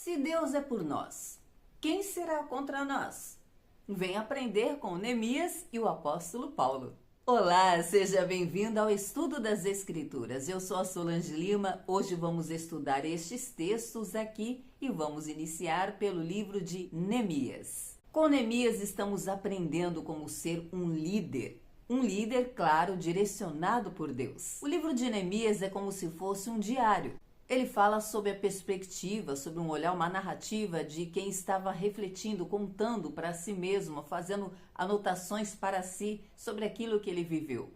Se Deus é por nós, quem será contra nós? Vem aprender com Neemias e o apóstolo Paulo. Olá, seja bem-vindo ao estudo das Escrituras. Eu sou a Solange Lima. Hoje vamos estudar estes textos aqui e vamos iniciar pelo livro de Neemias. Com Neemias estamos aprendendo como ser um líder. Um líder, claro, direcionado por Deus. O livro de Neemias é como se fosse um diário. Ele fala sobre a perspectiva, sobre um olhar, uma narrativa de quem estava refletindo, contando para si mesmo, fazendo anotações para si sobre aquilo que ele viveu.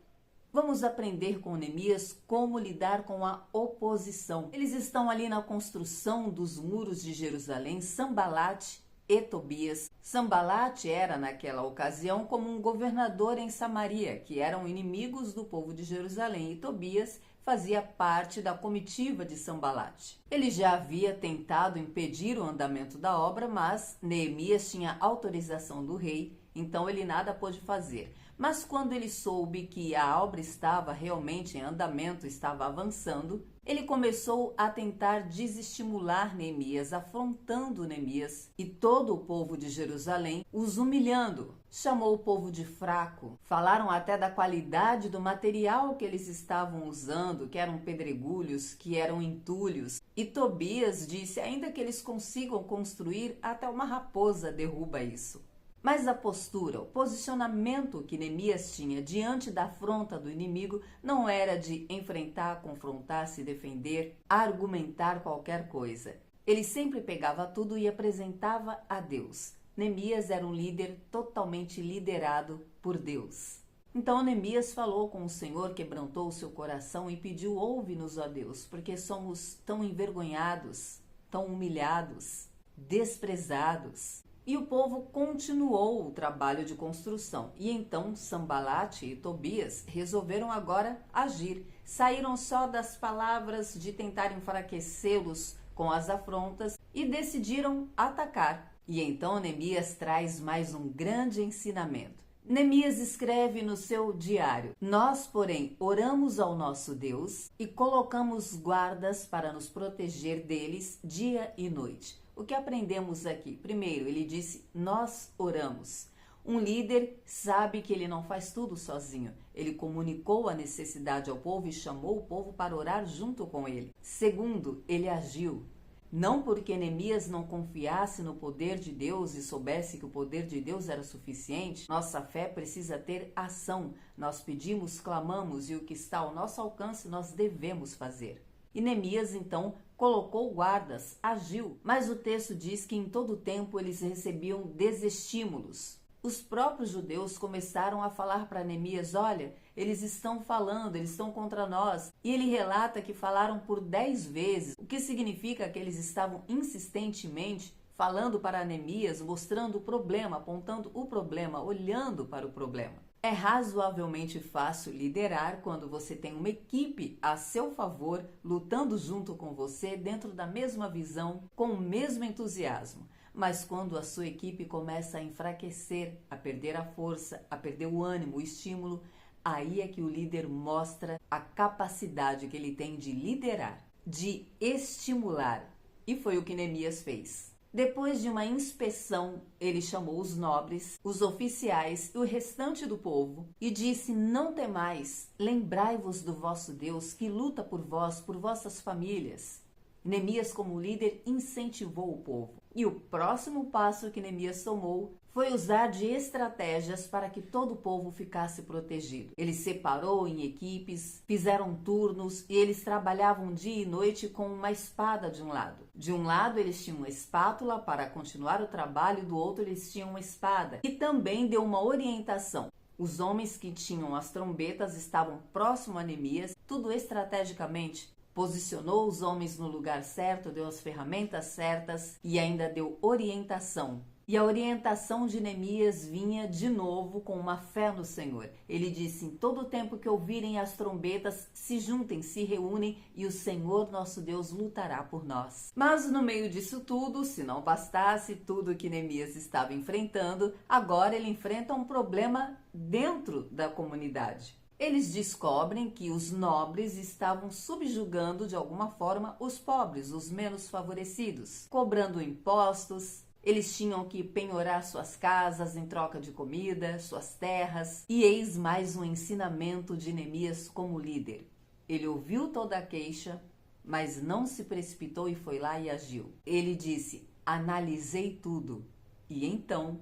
Vamos aprender com Neemias como lidar com a oposição. Eles estão ali na construção dos muros de Jerusalém, Sanbalate e Tobias. Sanbalate era, naquela ocasião, como um governador em Samaria, que eram inimigos do povo de Jerusalém, e Tobias fazia parte da comitiva de Sanbalate. Ele já havia tentado impedir o andamento da obra, mas Neemias tinha autorização do rei, então ele nada pôde fazer. Mas quando ele soube que a obra estava realmente em andamento, estava avançando, ele começou a tentar desestimular Neemias, afrontando Neemias e todo o povo de Jerusalém, os humilhando. Chamou o povo de fraco, falaram até da qualidade do material que eles estavam usando, que eram pedregulhos, que eram entulhos. E Tobias disse, ainda que eles consigam construir, até uma raposa derruba isso. Mas a postura, o posicionamento que Neemias tinha diante da afronta do inimigo não era de enfrentar, confrontar, se defender, argumentar qualquer coisa. Ele sempre pegava tudo e apresentava a Deus. Neemias era um líder totalmente liderado por Deus. Então Neemias falou com o Senhor, quebrantou o seu coração e pediu: ouve-nos, ó Deus, porque somos tão envergonhados, tão humilhados, desprezados. E o povo continuou o trabalho de construção. E então Sanbalate e Tobias resolveram agora agir. Saíram só das palavras de tentar enfraquecê-los com as afrontas e decidiram atacar. E então Neemias traz mais um grande ensinamento. Neemias escreve no seu diário: nós, porém, oramos ao nosso Deus e colocamos guardas para nos proteger deles dia e noite. O que aprendemos aqui? Primeiro, ele disse, nós oramos. Um líder sabe que ele não faz tudo sozinho. Ele comunicou a necessidade ao povo e chamou o povo para orar junto com ele. Segundo, ele agiu. Não porque Neemias não confiasse no poder de Deus e soubesse que o poder de Deus era suficiente, nossa fé precisa ter ação. Nós pedimos, clamamos e o que está ao nosso alcance nós devemos fazer. E Neemias, então, colocou guardas, agiu, mas o texto diz que em todo tempo eles recebiam desestímulos. Os próprios judeus começaram a falar para Neemias, olha, eles estão falando, eles estão contra nós. E ele relata que falaram por 10 vezes, o que significa que eles estavam insistentemente falando para Neemias, mostrando o problema, apontando o problema, olhando para o problema. É razoavelmente fácil liderar quando você tem uma equipe a seu favor, lutando junto com você, dentro da mesma visão, com o mesmo entusiasmo. Mas quando a sua equipe começa a enfraquecer, a perder a força, a perder o ânimo, o estímulo, aí é que o líder mostra a capacidade que ele tem de liderar, de estimular. E foi o que Neemias fez. Depois de uma inspeção, ele chamou os nobres, os oficiais e o restante do povo e disse, não temais, lembrai-vos do vosso Deus que luta por vós, por vossas famílias. Neemias, como líder, incentivou o povo. E o próximo passo que Neemias tomou foi usar de estratégias para que todo o povo ficasse protegido. Ele separou em equipes, fizeram turnos e eles trabalhavam dia e noite com uma espada de um lado. De um lado eles tinham uma espátula para continuar o trabalho, do outro eles tinham uma espada. E também deu uma orientação. Os homens que tinham as trombetas estavam próximo a Neemias, tudo estrategicamente. Posicionou os homens no lugar certo, deu as ferramentas certas e ainda deu orientação. E a orientação de Neemias vinha de novo com uma fé no Senhor. Ele disse, em todo o tempo que ouvirem as trombetas, se juntem, se reúnem e o Senhor nosso Deus lutará por nós. Mas no meio disso tudo, se não bastasse tudo que Neemias estava enfrentando, agora ele enfrenta um problema dentro da comunidade. Eles descobrem que os nobres estavam subjugando de alguma forma os pobres, os menos favorecidos, cobrando impostos. Eles tinham que penhorar suas casas em troca de comida, suas terras. E eis mais um ensinamento de Neemias como líder. Ele ouviu toda a queixa, mas não se precipitou e foi lá e agiu. Ele disse: analisei tudo, e então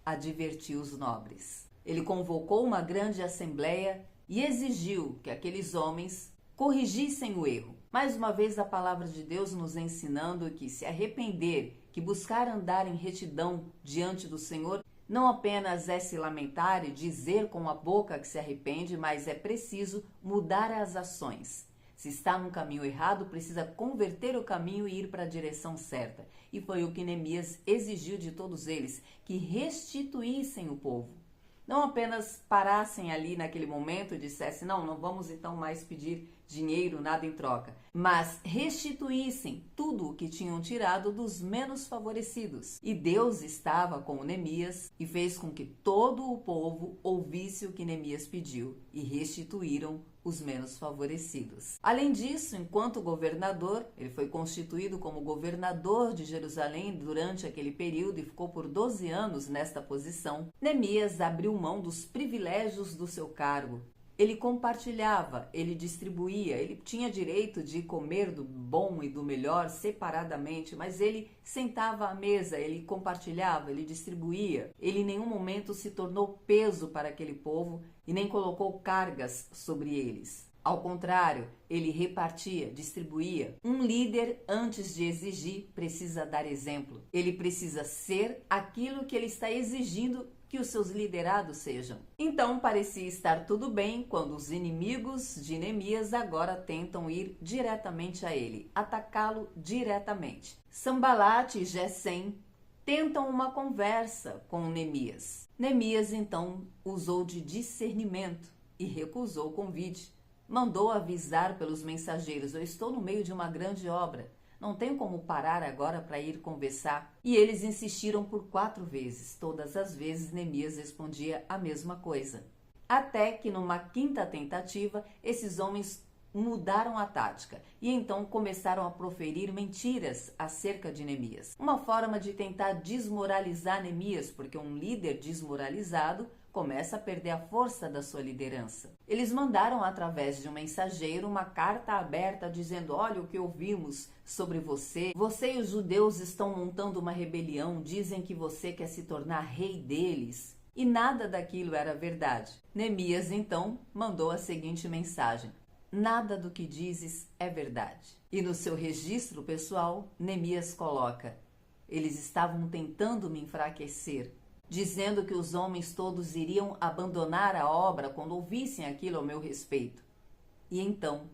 advertiu os nobres. Ele convocou uma grande assembleia e exigiu que aqueles homens corrigissem o erro. Mais uma vez a palavra de Deus nos ensinando que se arrepender, que buscar andar em retidão diante do Senhor, não apenas é se lamentar e dizer com a boca que se arrepende, mas é preciso mudar as ações. Se está num caminho errado, precisa converter o caminho e ir para a direção certa. E foi o que Neemias exigiu de todos eles, que restituíssem o povo. Não apenas parassem ali naquele momento e dissessem: não vamos então mais pedir dinheiro, nada em troca, mas restituíssem tudo o que tinham tirado dos menos favorecidos. E Deus estava com Neemias e fez com que todo o povo ouvisse o que Neemias pediu e restituíram os menos favorecidos. Além disso, enquanto governador, ele foi constituído como governador de Jerusalém durante aquele período e ficou por 12 anos nesta posição. Neemias abriu mão dos privilégios do seu cargo. Ele compartilhava, ele distribuía, ele tinha direito de comer do bom e do melhor separadamente, mas ele sentava à mesa, ele compartilhava, ele distribuía. Ele em nenhum momento se tornou peso para aquele povo e nem colocou cargas sobre eles. Ao contrário, ele repartia, distribuía. Um líder, antes de exigir, precisa dar exemplo. Ele precisa ser aquilo que ele está exigindo que os seus liderados sejam. Então parecia estar tudo bem quando os inimigos de Neemias agora tentam ir diretamente a ele, atacá-lo diretamente. Sanbalate e Gesem tentam uma conversa com Neemias. Neemias então usou de discernimento e recusou o convite. Mandou avisar pelos mensageiros: eu estou no meio de uma grande obra. Não tenho como parar agora para ir conversar. E eles insistiram por 4 vezes. Todas as vezes Neemias respondia a mesma coisa. Até que numa 5ª tentativa, esses homens mudaram a tática e então começaram a proferir mentiras acerca de Neemias. Uma forma de tentar desmoralizar Neemias, porque um líder desmoralizado começa a perder a força da sua liderança. Eles mandaram através de um mensageiro uma carta aberta dizendo: olha o que ouvimos sobre você. Você e os judeus estão montando uma rebelião, dizem que você quer se tornar rei deles. E nada daquilo era verdade. Neemias então mandou a seguinte mensagem: nada do que dizes é verdade. E no seu registro pessoal, Neemias coloca: eles estavam tentando me enfraquecer, dizendo que os homens todos iriam abandonar a obra quando ouvissem aquilo ao meu respeito. E então,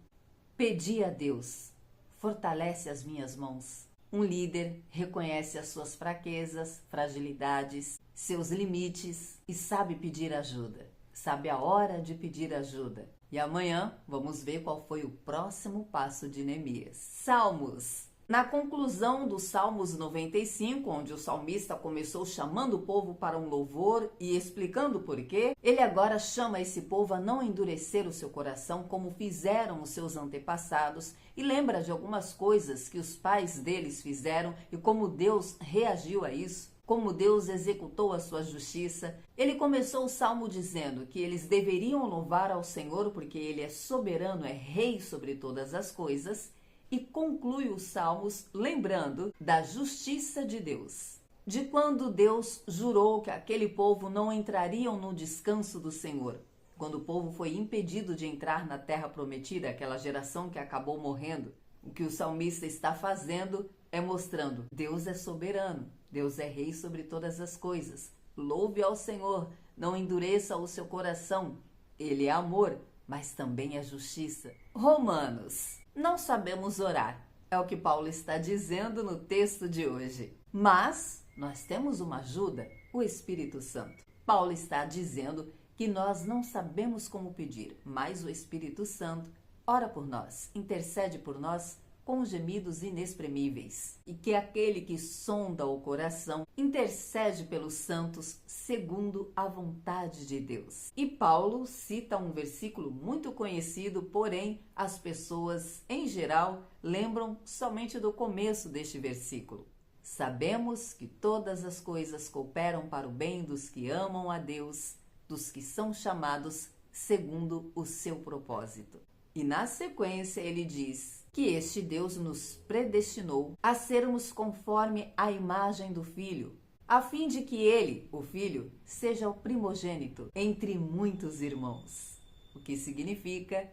pedi a Deus: fortalece as minhas mãos. Um líder reconhece as suas fraquezas, fragilidades, seus limites e sabe pedir ajuda. Sabe a hora de pedir ajuda. E amanhã vamos ver qual foi o próximo passo de Neemias. Salmos. Na conclusão do Salmos 95, onde o salmista começou chamando o povo para um louvor e explicando o porquê, ele agora chama esse povo a não endurecer o seu coração como fizeram os seus antepassados e lembra de algumas coisas que os pais deles fizeram e como Deus reagiu a isso, como Deus executou a sua justiça. Ele começou o salmo dizendo que eles deveriam louvar ao Senhor porque Ele é soberano, é rei sobre todas as coisas. E conclui os Salmos lembrando da justiça de Deus, de quando Deus jurou que aquele povo não entrariam no descanso do Senhor, quando o povo foi impedido de entrar na terra prometida, aquela geração que acabou morrendo. O que o salmista está fazendo é mostrando: Deus é soberano, Deus é rei sobre todas as coisas. Louve ao Senhor, não endureça o seu coração. Ele é amor, mas também é justiça. Romanos. Não sabemos orar, é o que Paulo está dizendo no texto de hoje. Mas nós temos uma ajuda, o Espírito Santo. Paulo está dizendo que nós não sabemos como pedir, mas o Espírito Santo ora por nós, intercede por nós com gemidos inexprimíveis, e que aquele que sonda o coração intercede pelos santos segundo a vontade de Deus. E Paulo cita um versículo muito conhecido, porém as pessoas em geral lembram somente do começo deste versículo. Sabemos que todas as coisas cooperam para o bem dos que amam a Deus, dos que são chamados segundo o seu propósito. E na sequência ele diz que este Deus nos predestinou a sermos conforme a imagem do Filho, a fim de que ele, o Filho, seja o primogênito entre muitos irmãos. O que significa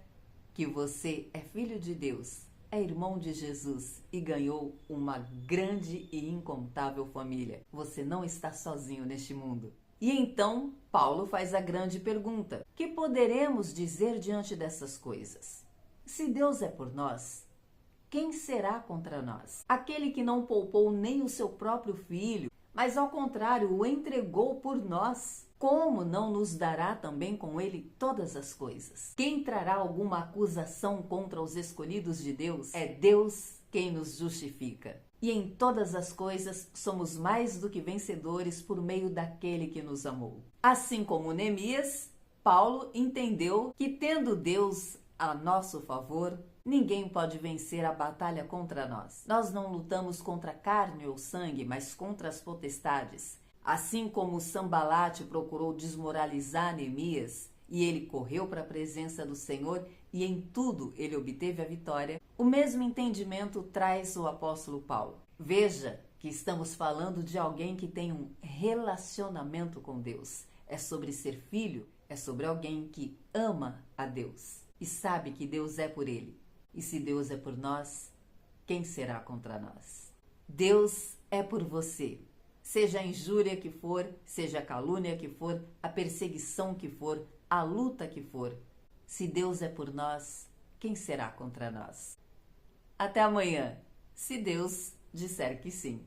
que você é filho de Deus, é irmão de Jesus e ganhou uma grande e incontável família. Você não está sozinho neste mundo. E então, Paulo faz a grande pergunta: que poderemos dizer diante dessas coisas? Se Deus é por nós, quem será contra nós? Aquele que não poupou nem o seu próprio filho, mas ao contrário, o entregou por nós, como não nos dará também com ele todas as coisas? Quem trará alguma acusação contra os escolhidos de Deus? É Deus quem nos justifica. E em todas as coisas somos mais do que vencedores por meio daquele que nos amou. Assim como Neemias, Paulo entendeu que, tendo Deus a nosso favor, ninguém pode vencer a batalha contra nós. Nós não lutamos contra carne ou sangue, mas contra as potestades. Assim como Sambalate procurou desmoralizar Neemias, e ele correu para a presença do Senhor e em tudo ele obteve a vitória, o mesmo entendimento traz o apóstolo Paulo. Veja que estamos falando de alguém que tem um relacionamento com Deus. É sobre ser filho, é sobre alguém que ama a Deus e sabe que Deus é por ele. E se Deus é por nós, quem será contra nós? Deus é por você. Seja a injúria que for, seja a calúnia que for, a perseguição que for, a luta que for, se Deus é por nós, quem será contra nós? Até amanhã, se Deus disser que sim.